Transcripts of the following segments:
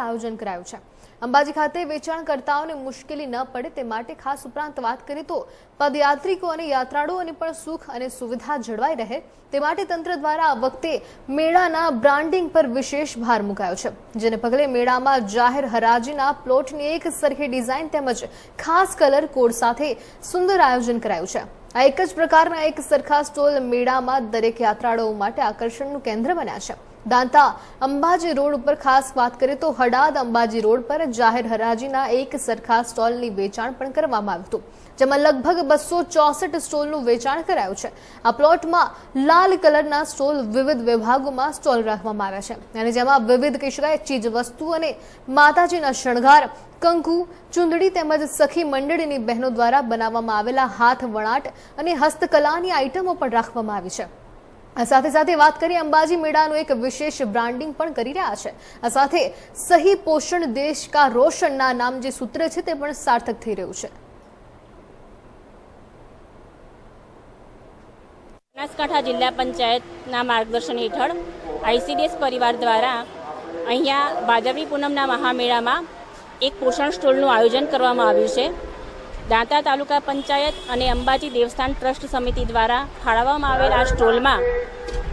આયોજન કરાયું છે। અંબાજી ખાતે વેચાણકર્તાઓને મુશ્કેલી ન પડે તે માટે ખાસ ઉપરાંત વાત કરીએ તો પદયાત્રિકો અને યાત્રાળુઓને પણ સુખ અને સુવિધા જળવાઈ રહે તે માટે તંત્ર દ્વારા આ વખતે મેળાના બ્રાન્ડિંગ પર વિશેષ ભાર મુકાયો છે, જેને પગલે મેળામાં જાહેર હરાજીના પ્લોટની એક સરખી ડિઝાઇન તેમજ ખાસ કલર કોડ સાથે સુંદર આયોજન કરાયું છે। આ એક જ પ્રકારના એક સરખા સ્ટોલ મેળામાં દરેક યાત્રાળુઓ માટે આકર્ષણનું કેન્દ્ર બન્યા છે। દાંતા અંબાજી રોડ ઉપર ખાસ વાત કરીએ તો હડાદ અંબાજી રોડ પર જાહેર હરાજીના એક સરખા સ્ટોલની વેચાણ પણ કરવામાં આવ્યું હતું, જેમાં લગભગ 264 સ્ટોલનું વેચાણ કરાયું છે। આ પ્લોટમાં લાલ કલરના સ્ટોલ વિવિધ વિભાગોમાં સ્ટોલ રાખવામાં આવ્યા છે અને જેમાં વિવિધ કહી શકાય ચીજ વસ્તુ અને માતાજીના શણગાર, કંકુ, ચૂંદડી તેમજ સખી મંડળીની બહેનો દ્વારા બનાવવામાં આવેલા હાથ વણાટ અને હસ્તકલાની આઇટમો પણ રાખવામાં આવી છે। આ સાથે સાથે વાત કરીએ અંબાજી મેળાનું એક વિશેષ બ્રાન્ડિંગ પણ કરી રહ્યા છે। આ સાથે સહી પોષણ દેશ કા રોશનના નામ જે સૂત્ર છે તે પણ સાર્થક થઈ રહ્યું છે। બનાસકાંઠા જિલ્લા પંચાયતના માર્ગદર્શન હેઠળ આઈસીડીએસ પરિવાર દ્વારા અહીંયા ભાદરવી પૂનમના મહામેળામાં એક પોષણ સ્ટોલનું આયોજન કરવામાં આવ્યું છે। દાંતા તાલુકા પંચાયત અને અંબાજી દેવસ્થાન ટ્રસ્ટ સમિતિ દ્વારા ફાળવવામાં આવેલા આ સ્ટોલમાં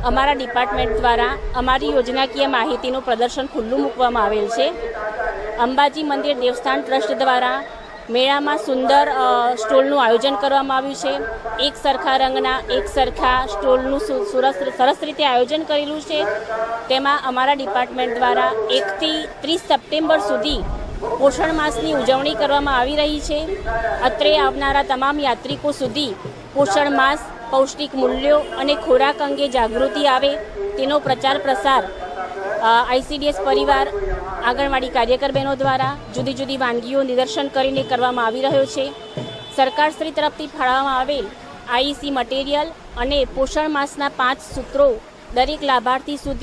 અમારા ડિપાર્ટમેન્ટ દ્વારા અમારી યોજનાકીય માહિતીનું પ્રદર્શન ખુલ્લું મૂકવામાં આવેલ છે। અંબાજી મંદિર દેવસ્થાન ટ્રસ્ટ દ્વારા મેળામાં સુંદર સ્ટોલનું આયોજન કરવામાં આવ્યું છે। એક સરખા રંગના એક સરખા સ્ટોલનું સરસ રીતે આયોજન કરેલું છે। તેમાં અમારા ડિપાર્ટમેન્ટ દ્વારા 1 થી 30 સપ્ટેમ્બર સુધી પોષણ માસની ઉજવણી કરવામાં આવી રહી છે। અત્રે આવનારા તમામ યાત્રિકો સુધી પોષણ માસ, પૌષ્ટિક મૂલ્યો અને ખોરાક અંગે જાગૃતિ આવે તેનો પ્રચાર પ્રસાર આઈસીડીએસ પરિવાર આંગણવાડી કાર્યકર બહેનો દ્વારા જુદી જુદી વાનગીઓ નિદર્શન કરીને કરવામાં આવી રહ્યો છે। સરકારશ્રી તરફથી ફાળવવામાં આવેલ આઈસી મટીરિયલ અને પોષણ માસના 5 સૂત્રો દરેક લાભાર્થી સુધી